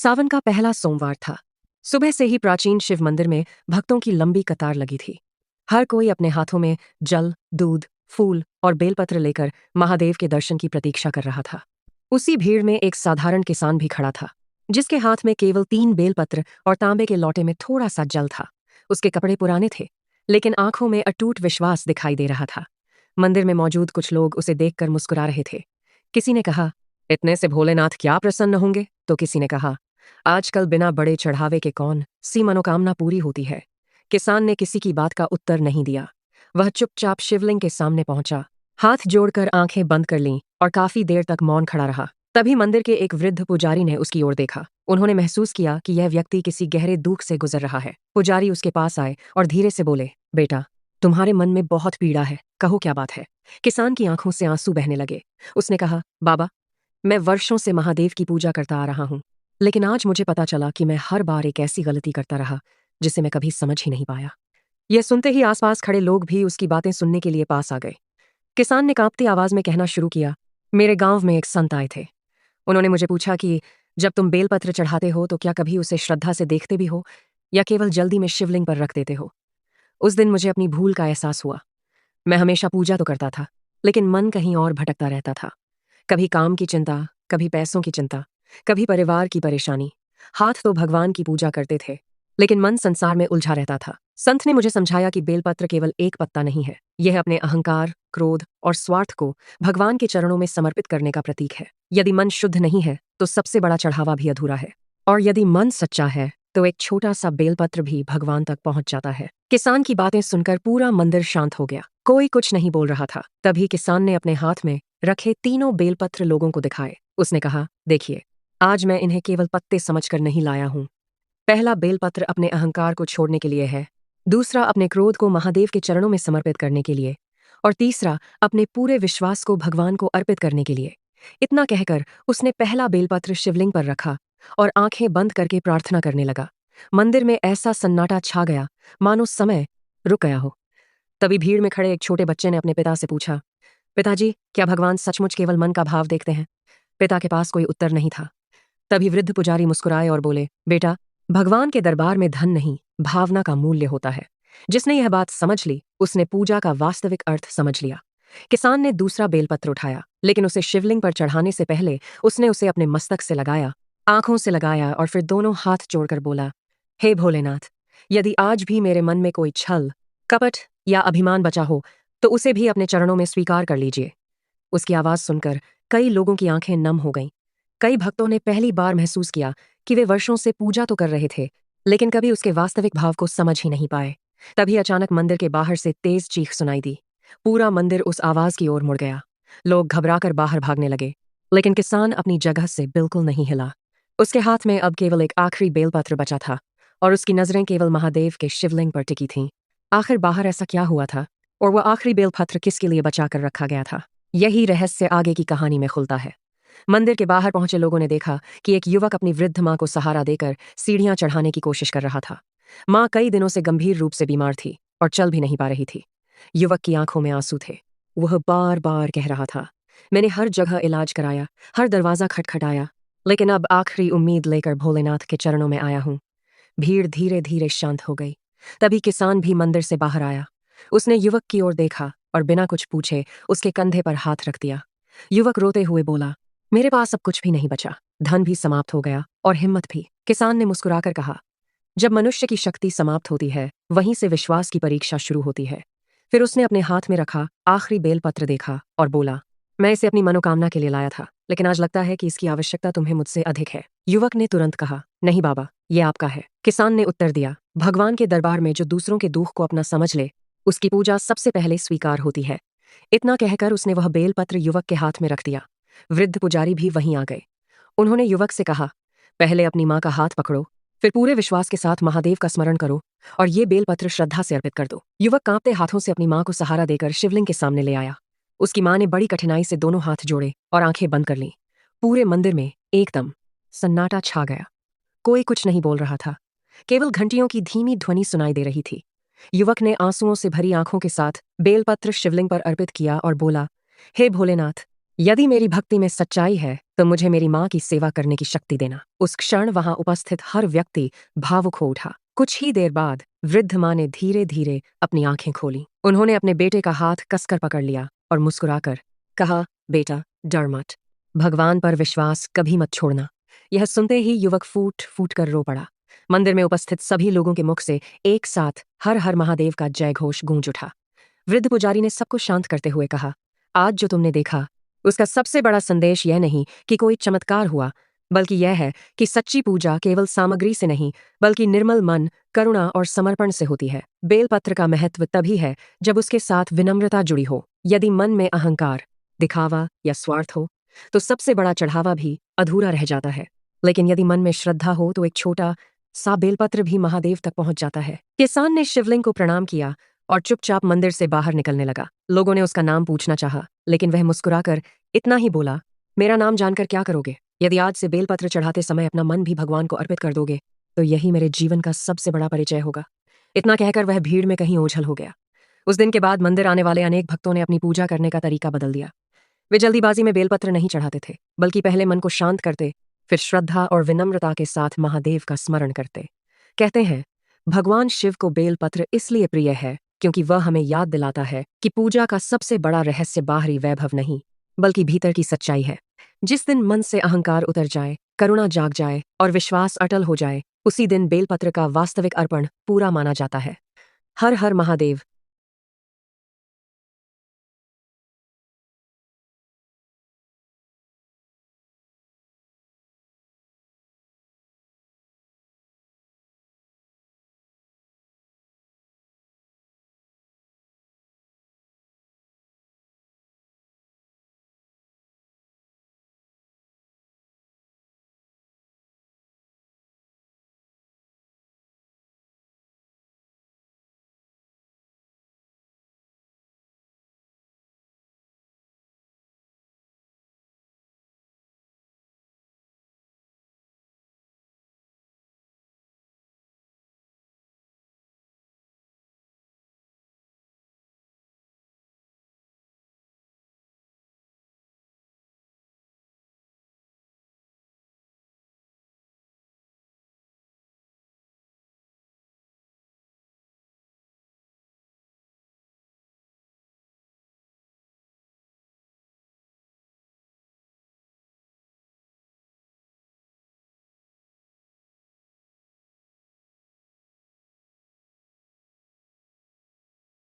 सावन का पहला सोमवार था। सुबह से ही प्राचीन शिव मंदिर में भक्तों की लंबी कतार लगी थी। हर कोई अपने हाथों में जल, दूध, फूल और बेलपत्र लेकर महादेव के दर्शन की प्रतीक्षा कर रहा था। उसी भीड़ में एक साधारण किसान भी खड़ा था, जिसके हाथ में केवल 3 बेलपत्र और तांबे के लोटे में थोड़ा सा जल था। उसके कपड़े पुराने थे, लेकिन आंखों में अटूट विश्वास दिखाई दे रहा था। मंदिर में मौजूद कुछ लोग उसे देखकर मुस्कुरा रहे थे। किसी ने कहा, इतने से भोलेनाथ क्या प्रसन्न होंगे? तो किसी ने कहा, आजकल बिना बड़े चढ़ावे के कौन सी मनोकामना पूरी होती है। किसान ने किसी की बात का उत्तर नहीं दिया। वह चुपचाप शिवलिंग के सामने पहुंचा, हाथ जोड़कर आंखें बंद कर लीं और काफी देर तक मौन खड़ा रहा। तभी मंदिर के एक वृद्ध पुजारी ने उसकी ओर देखा। उन्होंने महसूस किया कि यह व्यक्ति किसी गहरे दुख से गुजर रहा है। पुजारी उसके पास आए और धीरे से बोले, बेटा, तुम्हारे मन में बहुत पीड़ा है, कहो क्या बात है। किसान की आंखों से आंसू बहने लगे। उसने कहा, बाबा, मैं वर्षों से महादेव की पूजा करता आ रहा हूँ, लेकिन आज मुझे पता चला कि मैं हर बार एक ऐसी गलती करता रहा जिसे मैं कभी समझ ही नहीं पाया। यह सुनते ही आसपास खड़े लोग भी उसकी बातें सुनने के लिए पास आ गए। किसान ने कांपती आवाज में कहना शुरू किया, मेरे गांव में एक संत आए थे। उन्होंने मुझे पूछा कि जब तुम बेलपत्र चढ़ाते हो तो क्या कभी उसे श्रद्धा से देखते भी हो या केवल जल्दी में शिवलिंग पर रख देते हो। उस दिन मुझे अपनी भूल का एहसास हुआ। मैं हमेशा पूजा तो करता था, लेकिन मन कहीं और भटकता रहता था। कभी काम की चिंता, कभी पैसों की चिंता, कभी परिवार की परेशानी। हाथ तो भगवान की पूजा करते थे, लेकिन मन संसार में उलझा रहता था। संत ने मुझे समझाया कि बेलपत्र केवल एक पत्ता नहीं है, यह अपने अहंकार, क्रोध और स्वार्थ को भगवान के चरणों में समर्पित करने का प्रतीक है। यदि मन शुद्ध नहीं है तो सबसे बड़ा चढ़ावा भी अधूरा है, और यदि मन सच्चा है तो एक छोटा सा बेलपत्र भी भगवान तक पहुंच जाता है। किसान की बातें सुनकर पूरा मंदिर शांत हो गया। कोई कुछ नहीं बोल रहा था। तभी किसान ने अपने हाथ में रखे 3 बेलपत्र लोगों को दिखाए। उसने कहा, देखिए, आज मैं इन्हें केवल पत्ते समझकर नहीं लाया हूं। पहला बेलपत्र अपने अहंकार को छोड़ने के लिए है, दूसरा अपने क्रोध को महादेव के चरणों में समर्पित करने के लिए, और तीसरा अपने पूरे विश्वास को भगवान को अर्पित करने के लिए। इतना कहकर उसने पहला बेलपत्र शिवलिंग पर रखा और आंखें बंद करके प्रार्थना करने लगा। मंदिर में ऐसा सन्नाटा छा गया मानो समय रुक गया हो। तभी भीड़ में खड़े एक छोटे बच्चे ने अपने पिता से पूछा, पिताजी, क्या भगवान सचमुच केवल मन का भाव देखते हैं? पिता के पास कोई उत्तर नहीं था। तभी वृद्ध पुजारी मुस्कुराए और बोले, बेटा, भगवान के दरबार में धन नहीं, भावना का मूल्य होता है। जिसने यह बात समझ ली, उसने पूजा का वास्तविक अर्थ समझ लिया। किसान ने दूसरा बेलपत्र उठाया, लेकिन उसे शिवलिंग पर चढ़ाने से पहले उसने उसे अपने मस्तक से लगाया, आंखों से लगाया और फिर दोनों हाथ जोड़कर बोला, हे भोलेनाथ, यदि आज भी मेरे मन में कोई छल, कपट या अभिमान बचा हो तो उसे भी अपने चरणों में स्वीकार कर लीजिए। उसकी आवाज सुनकर कई लोगों की आंखें नम हो गईं। कई भक्तों ने पहली बार महसूस किया कि वे वर्षों से पूजा तो कर रहे थे, लेकिन कभी उसके वास्तविक भाव को समझ ही नहीं पाए। तभी अचानक मंदिर के बाहर से तेज चीख सुनाई दी। पूरा मंदिर उस आवाज की ओर मुड़ गया। लोग घबराकर बाहर भागने लगे, लेकिन किसान अपनी जगह से बिल्कुल नहीं हिला। उसके हाथ में अब केवल एक आखिरी बेलपत्र बचा था, और उसकी नजरें केवल महादेव के शिवलिंग पर टिकी थीं। आखिर बाहर ऐसा क्या हुआ था, और वह आखिरी बेलपत्र किसके लिए बचाकर रखा गया था? यही रहस्य आगे की कहानी में खुलता है। मंदिर के बाहर पहुंचे लोगों ने देखा कि एक युवक अपनी वृद्ध मां को सहारा देकर सीढ़ियां चढ़ाने की कोशिश कर रहा था। मां कई दिनों से गंभीर रूप से बीमार थी और चल भी नहीं पा रही थी। युवक की आंखों में आंसू थे। वह बार बार कह रहा था, मैंने हर जगह इलाज कराया, हर दरवाजा खटखटाया, लेकिन अब आखिरी उम्मीद लेकर भोलेनाथ के चरणों में आया हूं। भीड़ धीरे धीरे शांत हो गई। तभी किसान भी मंदिर से बाहर आया। उसने युवक की ओर देखा और बिना कुछ पूछे उसके कंधे पर हाथ रख दिया। युवक रोते हुए बोला, मेरे पास अब कुछ भी नहीं बचा, धन भी समाप्त हो गया और हिम्मत भी। किसान ने मुस्कुराकर कहा, जब मनुष्य की शक्ति समाप्त होती है, वहीं से विश्वास की परीक्षा शुरू होती है। फिर उसने अपने हाथ में रखा आखिरी बेलपत्र देखा और बोला, मैं इसे अपनी मनोकामना के लिए लाया था, लेकिन आज लगता है कि इसकी आवश्यकता तुम्हें मुझसे अधिक है। युवक ने तुरंत कहा, नहीं बाबा, ये आपका है। किसान ने उत्तर दिया, भगवान के दरबार में जो दूसरों के दुख को अपना समझ ले, उसकी पूजा सबसे पहले स्वीकार होती है। इतना कहकर उसने वह बेलपत्र युवक के हाथ में रख दिया। वृद्ध पुजारी भी वहीं आ गए। उन्होंने युवक से कहा, पहले अपनी मां का हाथ पकड़ो, फिर पूरे विश्वास के साथ महादेव का स्मरण करो और ये बेलपत्र श्रद्धा से अर्पित कर दो। युवक कांपते हाथों से अपनी मां को सहारा देकर शिवलिंग के सामने ले आया। उसकी मां ने बड़ी कठिनाई से दोनों हाथ जोड़े और आंखें बंद कर लीं। पूरे मंदिर में एकदम सन्नाटा छा गया। कोई कुछ नहीं बोल रहा था, केवल घंटियों की धीमी ध्वनि सुनाई दे रही थी। युवक ने आंसुओं से भरी आंखों के साथ बेलपत्र शिवलिंग पर अर्पित किया और बोला, हे भोलेनाथ, यदि मेरी भक्ति में सच्चाई है तो मुझे मेरी माँ की सेवा करने की शक्ति देना। उस क्षण वहां उपस्थित हर व्यक्ति भावुक हो उठा। कुछ ही देर बाद वृद्ध माँ ने धीरे धीरे अपनी आंखें खोली। उन्होंने अपने बेटे का हाथ कसकर पकड़ लिया और मुस्कुराकर कहा, बेटा डर मत, भगवान पर विश्वास कभी मत छोड़ना। यह सुनते ही युवक फूट फूट कर रो पड़ा। मंदिर में उपस्थित सभी लोगों के मुख से एक साथ हर हर महादेव का जय घोष गूंज उठा। वृद्ध पुजारी ने सबको शांत करते हुए कहा, आज जो तुमने देखा उसका सबसे बड़ा संदेश यह नहीं कि कोई चमत्कार हुआ, बल्कि यह है कि सच्ची पूजा केवल सामग्री से नहीं बल्कि निर्मल मन, करुणा और समर्पण से होती है। बेलपत्र का महत्व तभी है जब उसके साथ विनम्रता जुड़ी हो। यदि मन में अहंकार, दिखावा या स्वार्थ हो तो सबसे बड़ा चढ़ावा भी अधूरा रह जाता है। लेकिन यदि मन में श्रद्धा हो तो एक छोटा सा बेलपत्र भी महादेव तक पहुंच जाता है। किसान ने शिवलिंग को प्रणाम किया और चुपचाप मंदिर से बाहर निकलने लगा। लोगों ने उसका नाम पूछना चाहा, लेकिन वह मुस्कुराकर इतना ही बोला, मेरा नाम जानकर क्या करोगे? यदि आज से बेलपत्र चढ़ाते समय अपना मन भी भगवान को अर्पित कर दोगे तो यही मेरे जीवन का सबसे बड़ा परिचय होगा। इतना कहकर वह भीड़ में कहीं ओझल हो गया। उस दिन के बाद मंदिर आने वाले अनेक भक्तों ने अपनी पूजा करने का तरीका बदल दिया। वे जल्दीबाजी में बेलपत्र नहीं चढ़ाते थे, बल्कि पहले मन को शांत करते, फिर श्रद्धा और विनम्रता के साथ महादेव का स्मरण करते। कहते हैं, भगवान शिव को बेलपत्र इसलिए प्रिय है क्योंकि वह हमें याद दिलाता है कि पूजा का सबसे बड़ा रहस्य बाहरी वैभव नहीं बल्कि भीतर की सच्चाई है। जिस दिन मन से अहंकार उतर जाए, करुणा जाग जाए और विश्वास अटल हो जाए, उसी दिन बेलपत्र का वास्तविक अर्पण पूरा माना जाता है। हर हर महादेव।